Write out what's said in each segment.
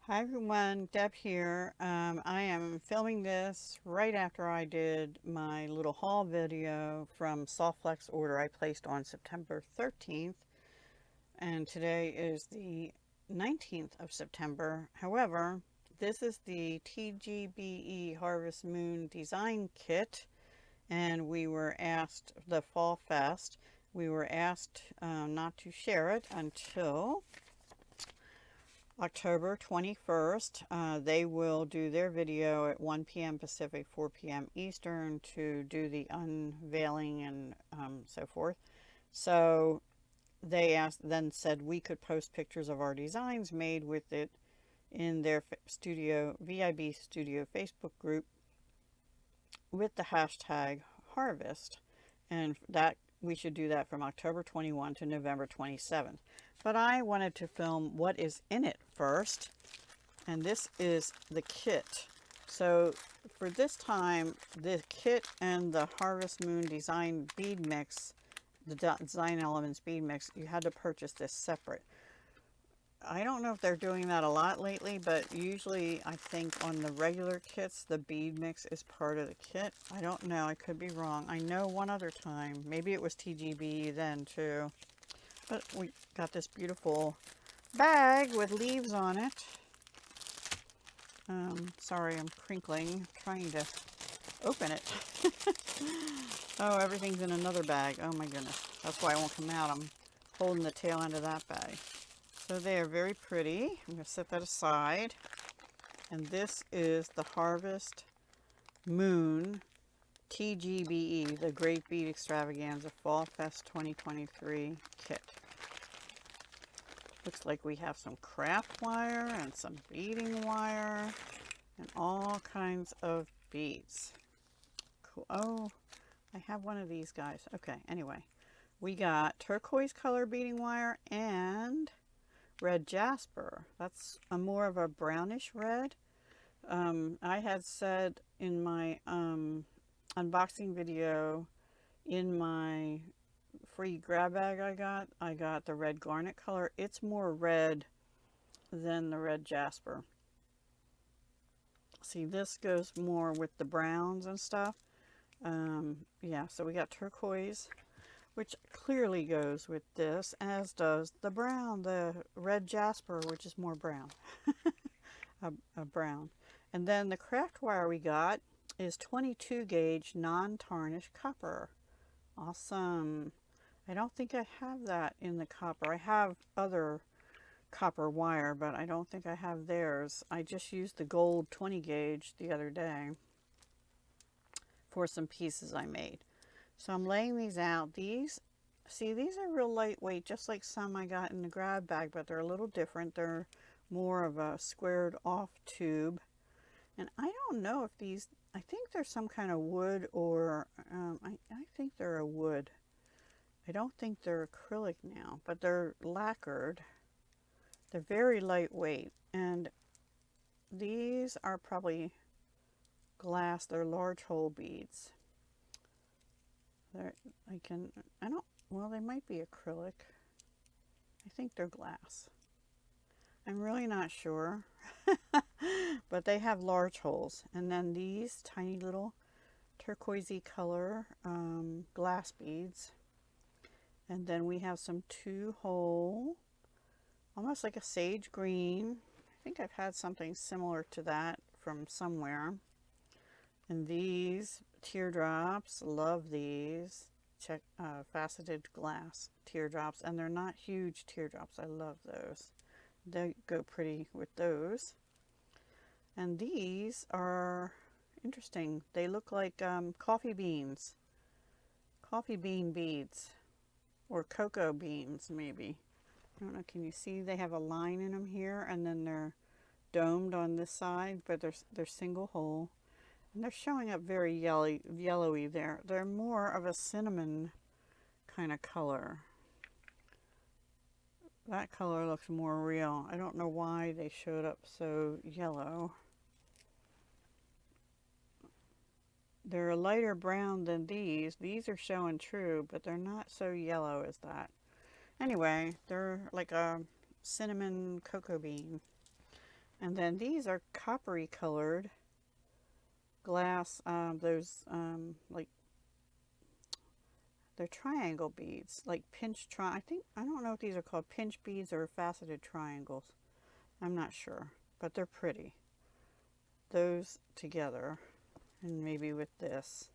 Hi everyone, Deb here. I am filming this right after I did my little haul video from Softflex order I placed on September 13th, and today is the 19th of September. However, this is the TGBE Harvest Moon Design Kit, and we were asked, the Fall Fest, we were asked not to share it until October 21st. They will do their video at 1 p.m. Pacific, 4 p.m. Eastern to do the unveiling and so forth. So they then said we could post pictures of our designs made with it in their studio, VIB Studio Facebook group with the hashtag harvest. And that we should do that from October 21 to November 27th. But I wanted to film what is in it first, and this is the kit. So for this time, the kit and the Harvest Moon Design bead mix, the Design Elements bead mix, you had to purchase this separate. I don't know if they're doing that a lot lately, but usually I think on the regular kits, the bead mix is part of the kit. I don't know. I could be wrong. I know one other time, maybe it was TGB then too, but we got this beautiful bag with leaves on it. Sorry, I'm crinkling, trying to open it. Oh, everything's in another bag. Oh my goodness. That's why it won't come out. I'm holding the tail end of that bag. So they are very pretty. I'm going to set that aside. And this is the Harvest Moon TGBE, the Great Bead Extravaganza Fall Fest 2023 kit. Looks like we have some craft wire and some beading wire and all kinds of beads. Cool. Oh, I have one of these guys. Okay, anyway. We got turquoise color beading wire and red jasper. That's a more of a brownish red. I had said in my unboxing video, in my free grab bag I got the red garnet color. It's more red than the red jasper. See, this goes more with the browns and stuff. Yeah, so we got turquoise, which clearly goes with this, as does the brown, the red jasper, which is more brown. a brown. And then the craft wire we got is 22 gauge non-tarnished copper. Awesome. I don't think I have that in the copper. I have other copper wire, but I don't think I have theirs. I just used the gold 20 gauge the other day for some pieces I made. So I'm laying these out. These are real lightweight, just like some I got in the grab bag, but they're a little different. They're more of a squared off tube. And I don't know if these, I think they're some kind of wood, or I think they're a wood. I don't think they're acrylic now, but they're lacquered. They're very lightweight. And these are probably glass. They're large hole beads. Well, they might be acrylic. I think they're glass. I'm really not sure. But they have large holes. And then these tiny little turquoisey color glass beads. And then we have some 2-hole, almost like a sage green. I think I've had something similar to that from somewhere. And these teardrops, love these. Check faceted glass teardrops, and they're not huge teardrops. I love those. They go pretty with those. And these are interesting. They look like coffee beans, coffee bean beads, or cocoa beans maybe. I don't know, can you see they have a line in them here, and then they're domed on this side, but they're single hole. And they're showing up very yellowy there. They're more of a cinnamon kind of color. That color looks more real. I don't know why they showed up so yellow. They're a lighter brown than these. These are showing true, but they're not so yellow as that. Anyway, they're like a cinnamon cocoa bean. And then these are coppery colored glass, like, they're triangle beads, like I think, I don't know if these are called pinch beads or faceted triangles. I'm not sure, but they're pretty. Those together, and maybe with this,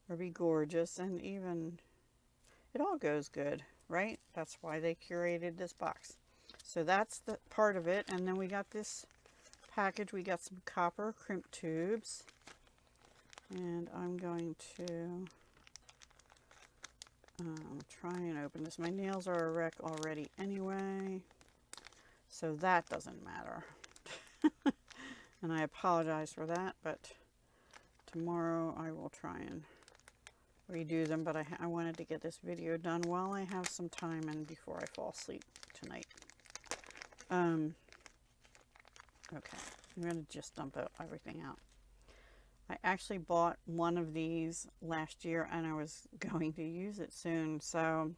would be gorgeous, and even, it all goes good, right? That's why they curated this box. So that's the part of it, and then we got this package. We got some copper crimp tubes, and I'm going to try and open this. My nails are a wreck already anyway, so that doesn't matter. And I apologize for that, but tomorrow I will try and redo them. But I wanted to get this video done while I have some time and before I fall asleep tonight. Okay, I'm going to just dump everything out. I actually bought one of these last year, and I was going to use it soon, so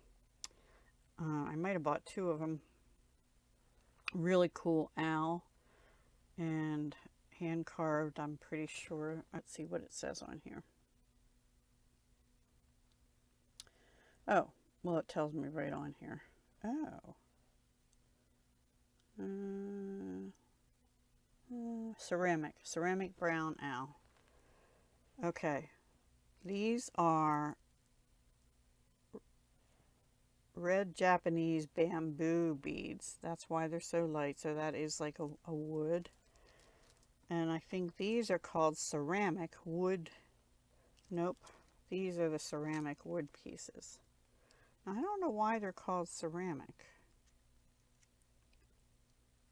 I might have bought two of them. Really cool owl and hand carved, I'm pretty sure. Let's see what it says on here. Oh, well, it tells me right on here. Oh. Ceramic brown owl. Okay, these are red Japanese bamboo beads. That's why they're so light. So that is like a wood. And I think these are called ceramic wood. Nope, these are the ceramic wood pieces. Now, I don't know why they're called ceramic.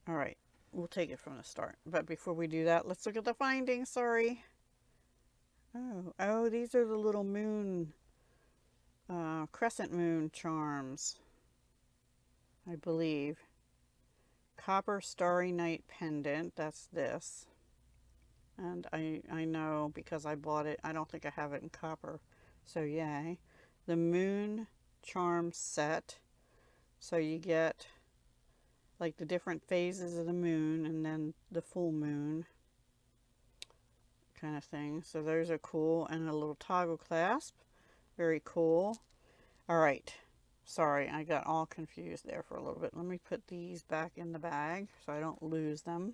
All right, we'll take it from the start. But before we do that, let's look at the findings. Sorry. Oh, these are the little moon, crescent moon charms, I believe. Copper Starry Night pendant, that's this. And I know because I bought it, I don't think I have it in copper, so yay. The moon charm set, so you get like the different phases of the moon and then the full moon kind of thing. So those are cool, and a little toggle clasp, very cool. All right, sorry, I got all confused there for a little bit. Let me put these back in the bag so I don't lose them.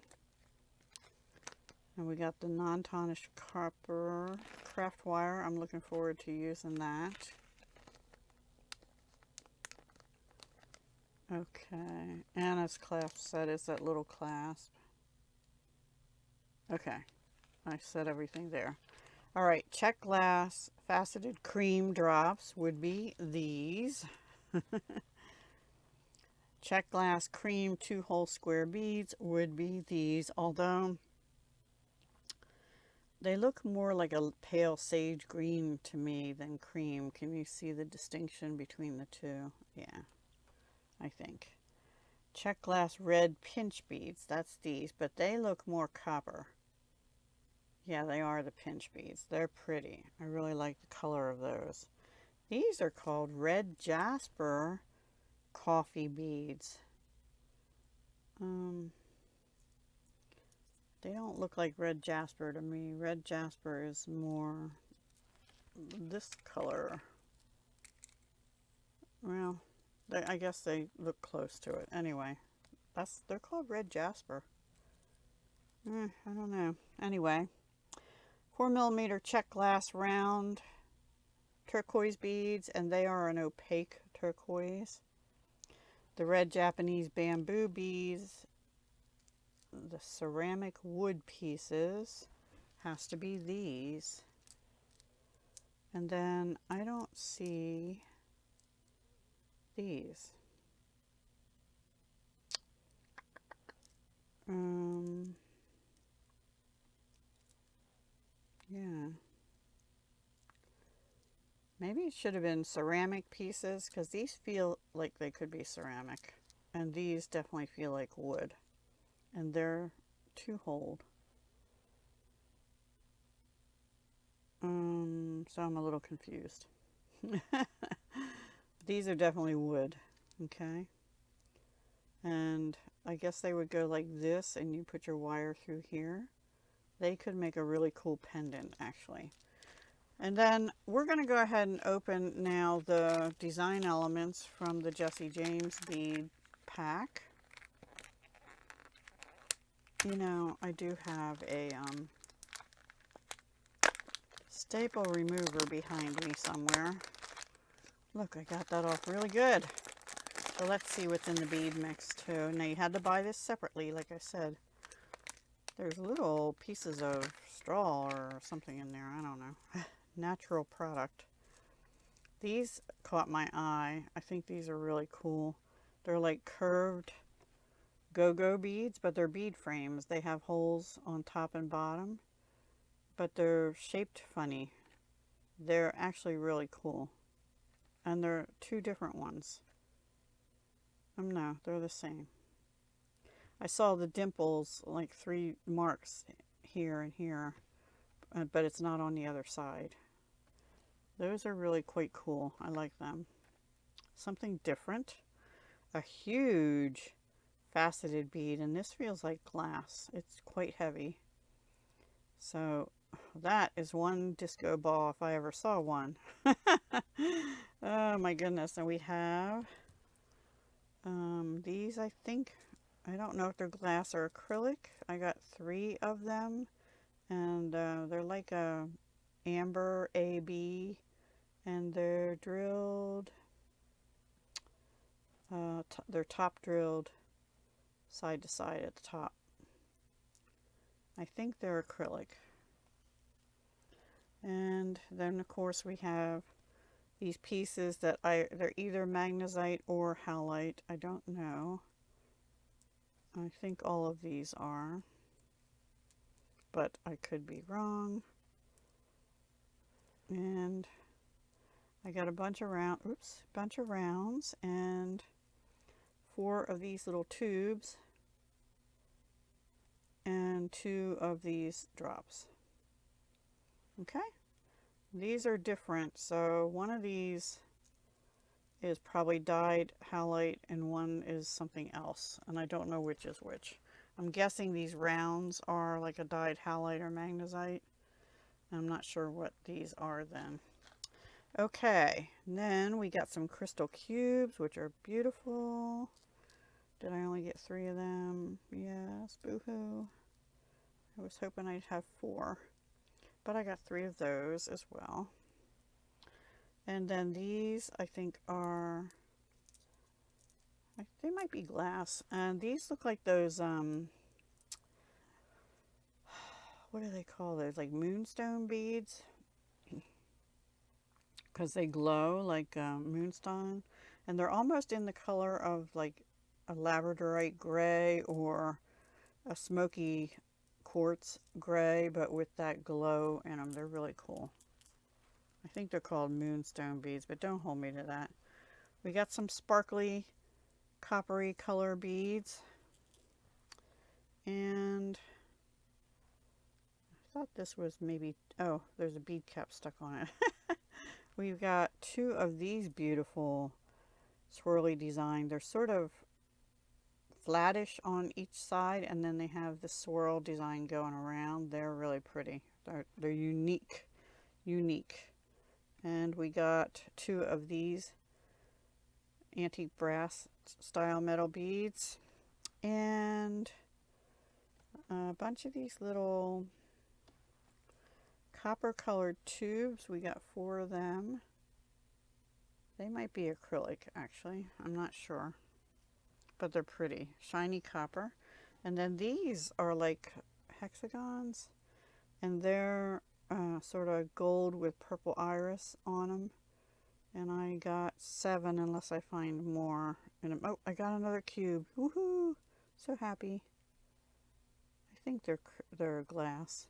And we got the non-tarnished copper craft wire. I'm looking forward to using that. Okay, Anna's clasp set is that little clasp. Okay, I set everything there. All right, check glass faceted cream drops would be these. Check glass cream 2-hole square beads would be these, although they look more like a pale sage green to me than cream. Can you see the distinction between the two? Yeah, I think. Check glass red pinch beads, that's these, but they look more copper. Yeah, they are the pinch beads. They're pretty. I really like the color of those. These are called red jasper coffee beads. They don't look like red jasper to me. Red jasper is more this color. Well, I guess they look close to it. Anyway, they're called red jasper. I don't know. Anyway, 4mm check glass round turquoise beads, and they are an opaque turquoise. The red Japanese bamboo beads, the ceramic wood pieces, has to be these. And then I don't see these. Yeah. Maybe it should have been ceramic pieces, because these feel like they could be ceramic. And these definitely feel like wood. And they're 2-holed. So I'm a little confused. These are definitely wood. Okay. And I guess they would go like this and you put your wire through here. They could make a really cool pendant actually. And then we're going to go ahead and open now the design elements from the Jesse James bead pack. You know, I do have a staple remover behind me somewhere. Look, I got that off really good. So let's see what's in the bead mix too. Now you had to buy this separately, like I said. There's little pieces of straw or something in there, I don't know. Natural product. These caught my eye. I think these are really cool. They're like curved go-go beads, but they're bead frames. They have holes on top and bottom, but they're shaped funny. They're actually really cool. And they're two different ones. No, they're the same. I saw the dimples, like 3 marks here and here, but it's not on the other side. Those are really quite cool. I like them. Something different. A huge faceted bead, and this feels like glass. It's quite heavy. So that is one disco ball if I ever saw one. Oh my goodness. And we have these, I think, I don't know if they're glass or acrylic. I got 3 of them, and they're like a amber AB, and they're drilled, they're top drilled side to side at the top. I think they're acrylic. And then of course we have these pieces that they're either magnesite or halite. I don't know. I think all of these are, but I could be wrong. And I got a bunch of rounds and 4 of these little tubes and 2 of these drops. Okay, these are different. So one of these is probably dyed halite and one is something else, and I don't know which is which. I'm guessing these rounds are like a dyed halite or magnesite. I'm not sure what these are then. Okay, and then we got some crystal cubes, which are beautiful. Did I only get 3 of them? Yes, boo-hoo. I was hoping I'd have 4, but I got 3 of those as well. And then these, I think, are, they might be glass. And these look like those, what do they call those? Like moonstone beads? Because they glow like moonstone. And they're almost in the color of like a labradorite gray or a smoky quartz gray, but with that glow in them. They're really cool. I think they're called moonstone beads, but don't hold me to that. We got some sparkly coppery color beads, and I thought this was maybe, oh, there's a bead cap stuck on it. We've got 2 of these beautiful swirly design. They're sort of flattish on each side, and then they have the swirl design going around. They're really pretty. They're unique. And we got 2 of these antique brass style metal beads, and a bunch of these little copper colored tubes. We got 4 of them. They might be acrylic actually, I'm not sure, but they're pretty. Shiny copper. And then these are like hexagons, and they're sort of gold with purple iris on them. And I got 7 unless I find more. And oh, I got another cube. Woohoo! So happy. I think they're glass.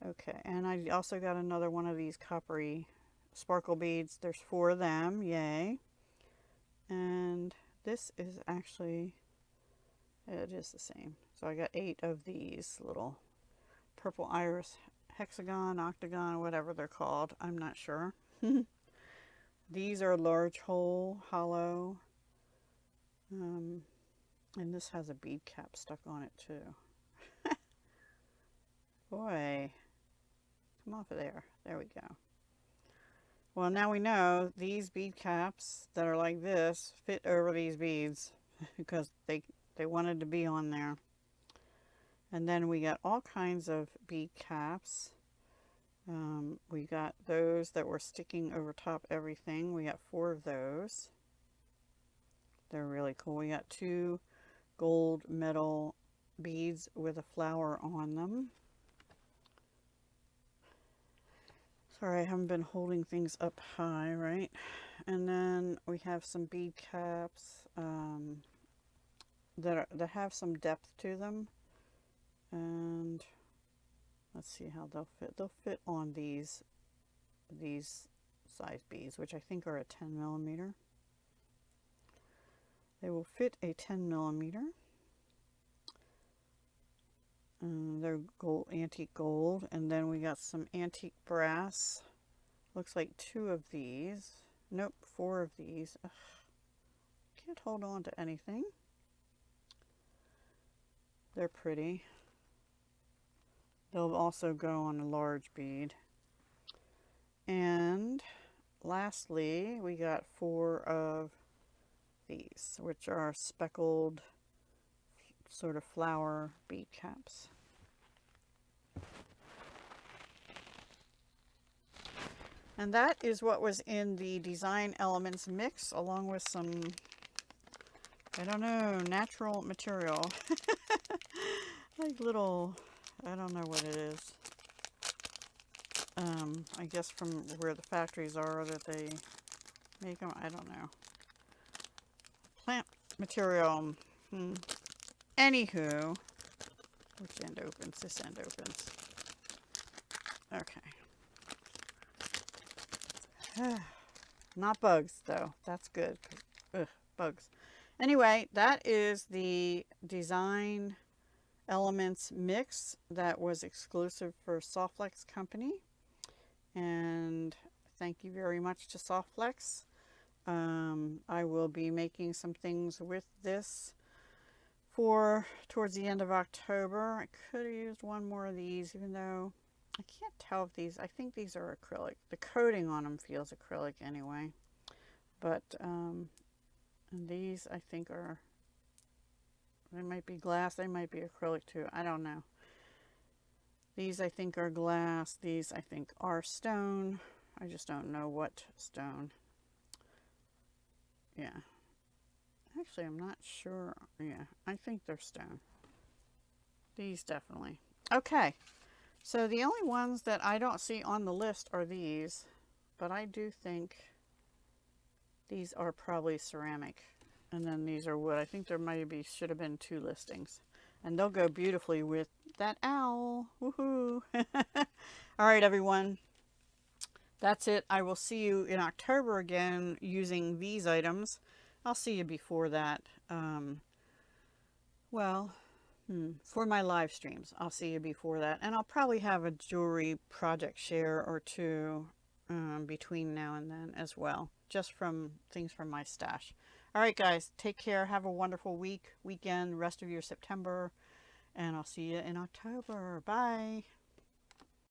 Okay, and I also got another one of these coppery sparkle beads. There's 4 of them. Yay! And this is actually, it is the same. So I got 8 of these little purple iris hexagon, octagon, whatever they're called. I'm not sure. These are large hole, hollow And this has a bead cap stuck on it too. Boy, come off of there. There we go. Well, now we know these bead caps that are like this fit over these beads because they wanted to be on there. And then we got all kinds of bead caps. We got those that were sticking over top everything. We got 4 of those. They're really cool. We got 2 gold metal beads with a flower on them. Sorry, I haven't been holding things up high, right? And then we have some bead caps that have some depth to them. And let's see how they'll fit. They'll fit on these size beads, which I think are a 10 millimeter. They will fit a 10 millimeter. They're gold, antique gold. And then we got some antique brass. Looks like 2 of these. Nope, 4 of these. Ugh. Can't hold on to anything. They're pretty. They'll also go on a large bead. And lastly, we got 4 of these, which are speckled sort of flower bead caps. And that is what was in the Design Elements mix, along with some, I don't know, natural material. Like little, I don't know what it is. I guess from where the factories are that they make them, I don't know. Plant material. Anywho, which end opens? This end opens. Okay. Not bugs, though. That's good. Ugh, bugs. Anyway, that is the Design Elements mix that was exclusive for Softflex Company. And thank you very much to Softflex. I will be making some things with this for towards the end of October. I could have used one more of these, even though I can't tell if these, I think these are acrylic. The coating on them feels acrylic anyway. But these I think are, they might be glass, they might be acrylic too. I don't know. These I think are glass. These I think are stone. I just don't know what stone. Yeah. Actually, I'm not sure. Yeah, I think they're stone. These definitely. Okay. So the only ones that I don't see on the list are these, but I do think these are probably ceramic. And then these are wood. I think there should have been 2 listings. And they'll go beautifully with that owl. Woohoo! All right, everyone. That's it. I will see you in October again using these items. I'll see you before that. For my live streams, I'll see you before that. And I'll probably have a jewelry project share or 2 between now and then as well. Just from things from my stash. All right, guys. Take care. Have a wonderful weekend, rest of your September. And I'll see you in October. Bye.